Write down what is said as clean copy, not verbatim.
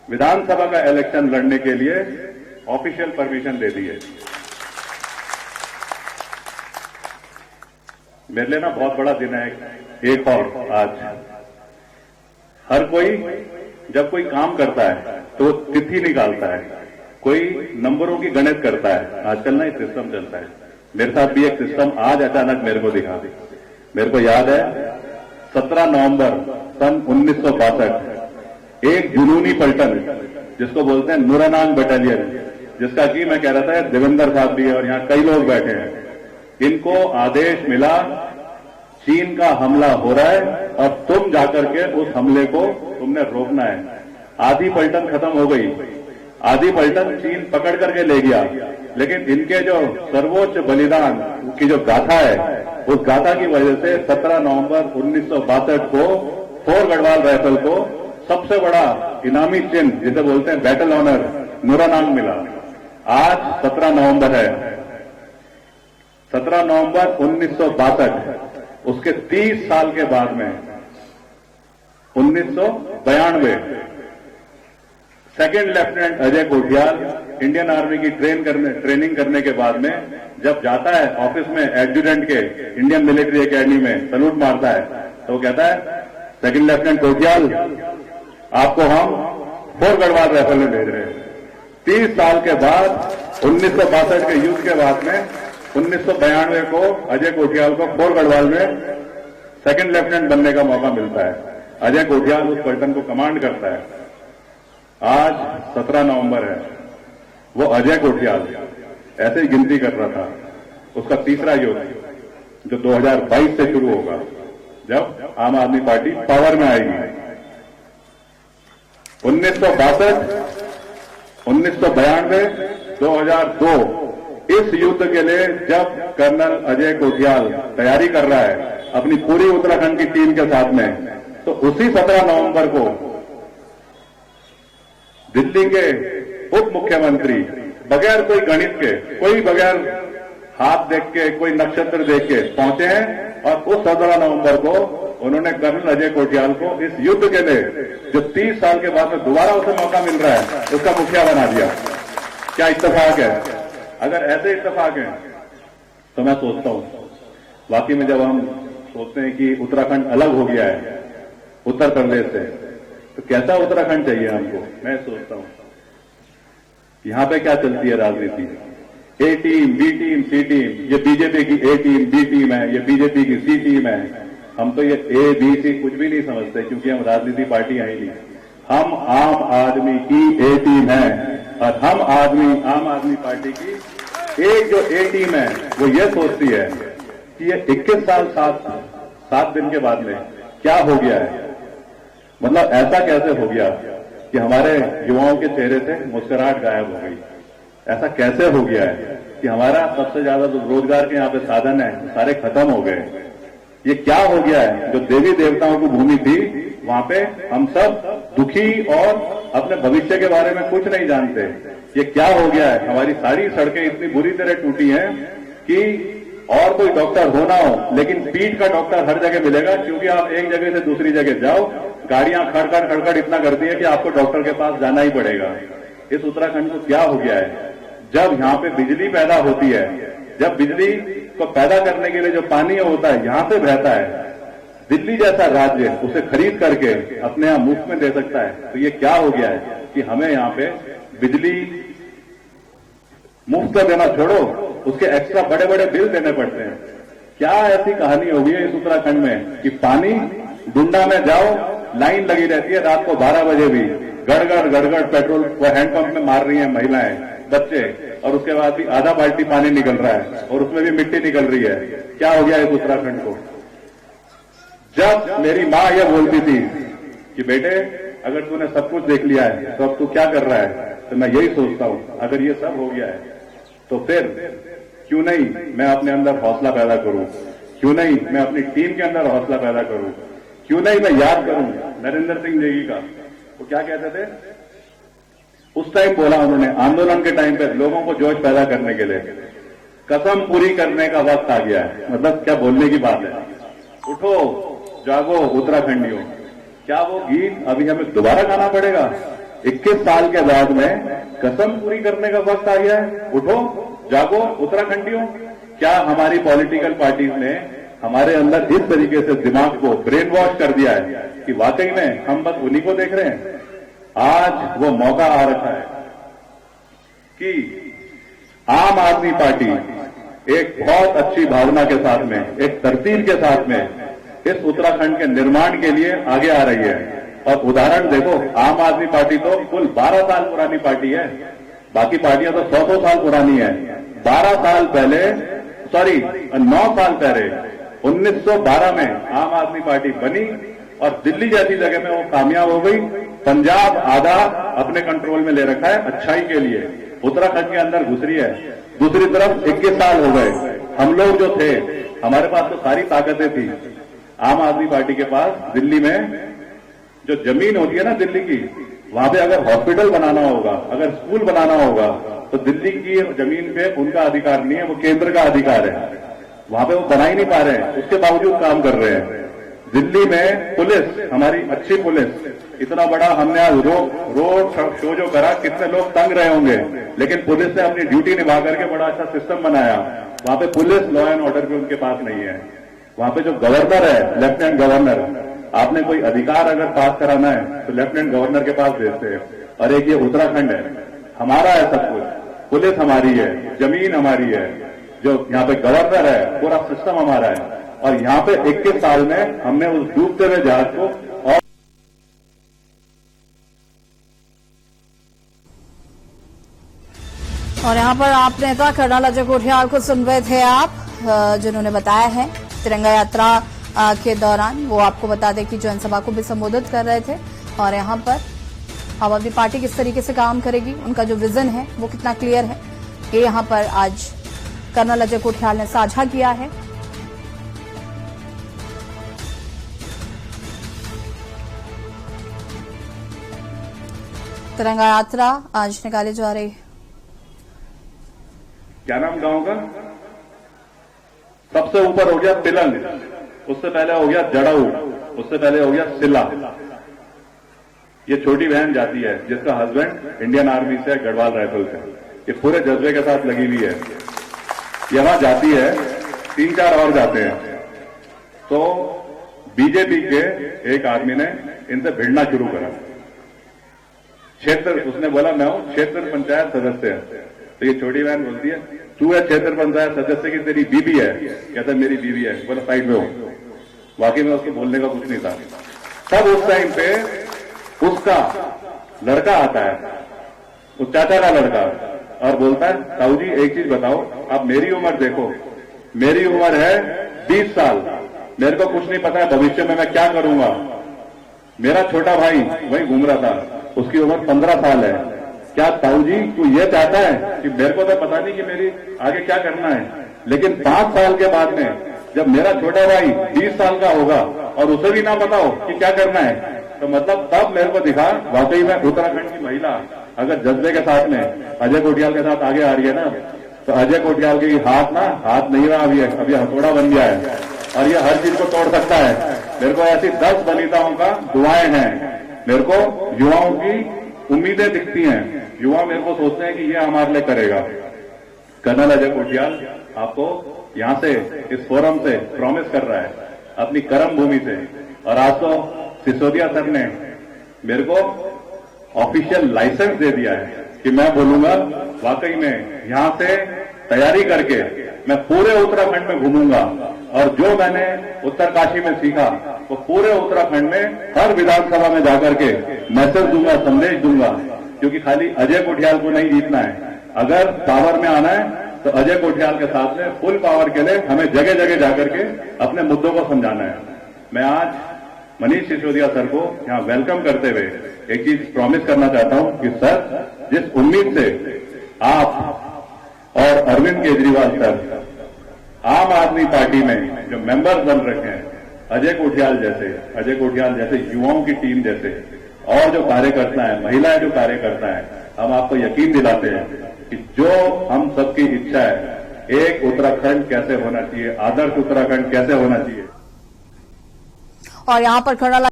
विधानसभा का इलेक्शन लड़ने के लिए ऑफिशियल परमिशन दे दी है। मेरे लिए ना बहुत बड़ा दिन है। एक और आज हर कोई जब कोई काम करता है तो तिथि निकालता है, कोई नंबरों की गणित करता है। आजकल ना एक सिस्टम चलता है, मेरे साथ भी एक सिस्टम आज अचानक मेरे को दिखा दी। मेरे को याद है 17 नवंबर सन 1962 एक जुनूनी पलटन जिसको बोलते हैं नूरानांग बटालियन, जिसका कि मैं कह रहा था देवेंद्र साहब भी है और यहां कई लोग बैठे हैं, इनको आदेश मिला चीन का हमला हो रहा है और तुम जाकर के उस हमले को तुमने रोकना है। आधी पलटन खत्म हो गई, आधी पलटन चीन पकड़ करके ले गया, लेकिन इनके जो सर्वोच्च बलिदान की जो गाथा है उस गाथा की वजह से 17 नवंबर 1962 को फोर गढ़वाल राइफल को सबसे बड़ा इनामी चिन्ह जिसे बोलते हैं बैटल ऑनर नूरानांग मिला। आज 17 नवंबर है, 17 नवंबर 1962, उसके 30 साल के बाद में 1992 second lieutenant Ajay Kothiyal Indian army की ट्रेनिंग करने के बाद में जब जाता है ऑफिस में एडजुटेंट के इंडियन मिलिट्री एकेडमी में सैल्यूट मारता है तो कहता है सेकंड लेफ्टिनेंट कोठियाल आपको हम फोर गढ़वाल राइफल में भेज रहे हैं। 30 साल के बाद 1962 के युद्ध के बाद में 1992 को अजय कोठियाल को फोर गढ़वाल में सेकंड लेफ्टिनेंट बनने का मौका मिलता है। अजय कोठियाल उस पलटन को कमांड करता है। आज 17 नवंबर है, वो अजय कोठियाल ऐसे ही गिनती कर रहा था, उसका तीसरा युद्ध जो 2022 से शुरू होगा जब आम आदमी पार्टी पावर में आएगी। 1962, 1992, 2002 इस युद्ध के लिए जब कर्नल अजय कोठियाल तैयारी कर रहा है अपनी पूरी उत्तराखंड की टीम के साथ में, तो उसी 17 नवंबर को दिल्ली के उप मुख्यमंत्री बगैर कोई गणित के, कोई बगैर हाथ देख के, कोई नक्षत्र देख के पहुंचे हैं और उस 17 नवंबर को उन्होंने कर्नल अजय कोठियाल को इस युद्ध के लिए जो 30 साल के बाद में दोबारा उसे मौका मिल रहा है उसका मुखिया बना दिया। क्या इत्तेफाक है? अगर ऐसे इत्तेफाक है तो मैं सोचता हूं वाकई में जब हम सोचते हैं कि उत्तराखंड अलग हो गया है उत्तर प्रदेश से, तो कैसा उत्तराखंड चाहिए हमको? मैं सोचता हूं यहां पे क्या चलती है राजनीति, ए टीम, बी टीम, सी टीम, ये बीजेपी की ए टीम, बी टीम है, ये बीजेपी की सी टीम है। हम तो ये ए बी सी कुछ भी नहीं समझते क्योंकि हम राजनीति पार्टी है ही नहीं। हम आम आदमी की ए टीम है और हम आम आदमी पार्टी की एक जो ए टीम है वो ये सोचती है कि ये 21 साल 7 दिन के बाद में क्या हो गया है। मतलब ऐसा कैसे हो गया कि हमारे युवाओं के चेहरे से मुस्कुराहट गायब हो गई? ऐसा कैसे हो गया है कि हमारा सबसे ज्यादा जो रोजगार के यहाँ पे साधन है सारे खत्म हो गए? ये क्या हो गया है? जो देवी देवताओं की भूमि थी वहां पे हम सब दुखी और अपने भविष्य के बारे में कुछ नहीं जानते। ये क्या हो गया है? हमारी सारी सड़कें इतनी बुरी तरह टूटी हैं कि और कोई डॉक्टर हो ना हो लेकिन पीठ का डॉक्टर हर जगह मिलेगा, क्योंकि आप एक जगह से दूसरी जगह जाओ गाड़ियां खड़खड़ इतना करती है कि आपको डॉक्टर के पास जाना ही पड़ेगा। इस उत्तराखंड को क्या हो गया है? जब यहां पे बिजली पैदा होती है, जब बिजली को पैदा करने के लिए जो पानी होता है यहां से बहता है, दिल्ली जैसा राज्य उसे खरीद करके अपने यहां मुफ्त में दे सकता है, तो ये क्या हो गया है कि हमें यहां पे बिजली मुफ्त देना छोड़ो उसके एक्स्ट्रा बड़े बड़े बिल देने पड़ते हैं। क्या ऐसी कहानी हो गई है इस उत्तराखंड में कि पानी डुंडा में जाओ लाइन लगी रहती है रात को 12 बजे भी, गड़गड़ पेट्रोल वो हैंडपंप में मार रही हैं महिलाएं, बच्चे, और उसके बाद भी आधा बाल्टी पानी निकल रहा है और उसमें भी मिट्टी निकल रही है। क्या हो गया इस उत्तराखंड को? जब मेरी मां यह बोलती थी कि बेटे अगर तूने सब कुछ देख लिया है तो अब तू क्या कर रहा है, तो मैं यही सोचता हूं अगर ये सब हो गया है तो फिर क्यों नहीं मैं अपने अंदर हौसला पैदा करूं, क्यों नहीं मैं अपनी टीम के अंदर हौसला पैदा करूं, क्यों नहीं मैं याद करूं नरेंद्र सिंह नेगी का, वो क्या कहते थे उस टाइम बोला उन्होंने आंदोलन के टाइम पे लोगों को जोश पैदा करने के लिए, कसम पूरी करने का वक्त आ गया है। मतलब क्या बोलने की बात है, उठो जागो उत्तराखंडियों। क्या वो गीत अभी हमें दोबारा गाना पड़ेगा 21 साल के बाद में कसम पूरी करने का वक्त आ गया है। उठो, जागो उत्तराखंडियों। क्या हमारी पॉलिटिकल पार्टीज ने हमारे अंदर इस तरीके से दिमाग को ब्रेन वॉश कर दिया है कि वाकई में हम बस उन्हीं को देख रहे हैं? आज वो मौका आ रखा है कि आम आदमी पार्टी एक बहुत अच्छी भावना के साथ में, एक तरतीब के साथ में इस उत्तराखंड के निर्माण के लिए आगे आ रही है। और उदाहरण देखो, आम आदमी पार्टी तो कुल 12 साल पुरानी पार्टी है, बाकी पार्टियां तो 100 साल पुरानी है। 9 साल पहले 1912 में आम आदमी पार्टी बनी और दिल्ली जैसी जगह में वो कामयाब हो गई। पंजाब आधा अपने कंट्रोल में ले रखा है अच्छाई के लिए, उत्तराखंड के अंदर घुस रही है। दूसरी तरफ 21 साल हो गए, हम लोग जो थे, हमारे पास तो सारी ताकतें थी। आम आदमी पार्टी के पास दिल्ली में जो जमीन होती है ना दिल्ली की, वहां पे अगर हॉस्पिटल बनाना होगा, अगर स्कूल बनाना होगा, तो दिल्ली की जमीन पे उनका अधिकार नहीं है, वो केंद्र का अधिकार है। वहां पे वो बना ही नहीं पा रहे हैं, उसके बावजूद काम कर रहे हैं। दिल्ली में पुलिस, हमारी अच्छी पुलिस, इतना बड़ा हमने रोड शो जो करा, कितने लोग तंग रहे होंगे, लेकिन पुलिस ने अपनी ड्यूटी निभा करके बड़ा अच्छा सिस्टम बनाया। वहां पे पुलिस लॉ एंड ऑर्डर भी उनके पास नहीं है। वहां पे जो गवर्नर है, लेफ्टिनेंट गवर्नर, आपने कोई अधिकार अगर पास कराना है तो लेफ्टिनेंट गवर्नर के पास भेजते हैं। और एक ये उत्तराखंड है, हमारा है सब कुछ, पुलिस हमारी है, जमीन हमारी है, जो यहाँ पे गवर्नर है, पूरा सिस्टम हमारा है। और यहाँ पे 21 साल में हमने उस डूबते हुए जहाज को और यहाँ पर आप नेता कर्नल अजय कोठियाल को सुन रहे थे आप, जिन्होंने बताया है तिरंगा यात्रा के दौरान। वो आपको बता दें कि जनसभा को भी संबोधित कर रहे थे। और यहाँ पर आम आदमी पार्टी किस तरीके से काम करेगी, उनका जो विजन है वो कितना क्लियर है, ये यहाँ पर आज कर्नल अजय कोठियाल ने साझा किया है। तिरंगा यात्रा आज निकाली जा रही है। क्या नाम गांव का? सबसे ऊपर हो गया तिलंग, उससे पहले हो गया जड़ाऊ, उससे पहले हो गया सिला। ये छोटी बहन जाती है जिसका हस्बैंड इंडियन आर्मी से, गढ़वाल राइफल से, ये पूरे जज्बे के साथ लगी हुई है। ये वहां जाती है, 3-4 और जाते हैं। तो बीजेपी के एक आदमी ने इनसे भिड़ना शुरू करा। क्षेत्र, उसने बोला मैं हूं क्षेत्र पंचायत सदस्य। तो ये छोटी बहन बोलती है, तू है क्षेत्र पंचायत सदस्य की तेरी बीबी है? कहता मेरी बीबी है। बोला साइड में हो। वाकई में उसको बोलने का कुछ नहीं था। तब उस टाइम पे उसका लड़का आता है, उस चाचा का लड़का, और बोलता है ताऊ जी एक चीज बताओ, अब मेरी उम्र देखो, मेरी उम्र है 20 साल, मेरे को कुछ नहीं पता है भविष्य में मैं क्या करूंगा। मेरा छोटा भाई वहीं घूम रहा था, उसकी उम्र 15 साल है। क्या ताऊ जी तू ये चाहता है कि मेरे को तो पता नहीं कि मेरी आगे क्या करना है, लेकिन 5 साल के बाद में जब मेरा छोटा भाई 20 साल का होगा और उसे भी ना पता हो कि क्या करना है, तो मतलब तब मेरे को दिखा वाकई में उत्तराखंड की महिला अगर जज्बे के साथ में अजय कोठियाल के साथ आगे आ रही है ना, तो अजय कोठियाल के हाथ नहीं रहा अभी हथौड़ा बन गया है और ये हर चीज को तोड़ सकता है। मेरे को ऐसी 10 बलिदाओं का दुआएं हैं। मेरे को युवाओं की उम्मीदें दिखती हैं। युवा मेरे को सोचते हैं कि ये हमारे लिए करेगा। कर्नल अजय कोठियाल आपको यहां से, इस फोरम से प्रॉमिस कर रहा है, अपनी कर्म भूमि से। और आज तो सिसोदिया सर ने मेरे को ऑफिशियल लाइसेंस दे दिया है कि मैं बोलूंगा वाकई में यहां से तैयारी करके मैं पूरे उत्तराखंड में घूमूंगा और जो मैंने उत्तरकाशी में सीखा वो पूरे उत्तराखंड में हर विधानसभा में जाकर के मैसेज दूंगा, संदेश दूंगा। क्योंकि खाली अजय कोठियाल को नहीं जीतना है, अगर पावर में आना है तो अजय कोठियाल के साथ में फुल पावर के लिए हमें जगह जगह जाकर के अपने मुद्दों को समझाना है। मैं आज मनीष सिसोदिया सर को यहां वेलकम करते हुए एक चीज प्रॉमिस करना चाहता हूं कि सर, जिस उम्मीद से आप और अरविंद केजरीवाल सर आम आदमी पार्टी में जो मेंबर्स बन रखे हैं, अजय कोठियाल जैसे युवाओं की टीम जैसे और जो कार्यकर्ता है, महिलाएं जो कार्यकर्ता है, हम आपको यकीन दिलाते हैं कि जो हम सबकी इच्छा है, एक उत्तराखंड कैसे होना चाहिए, आदर्श उत्तराखंड कैसे होना चाहिए। और यहाँ पर कर्नल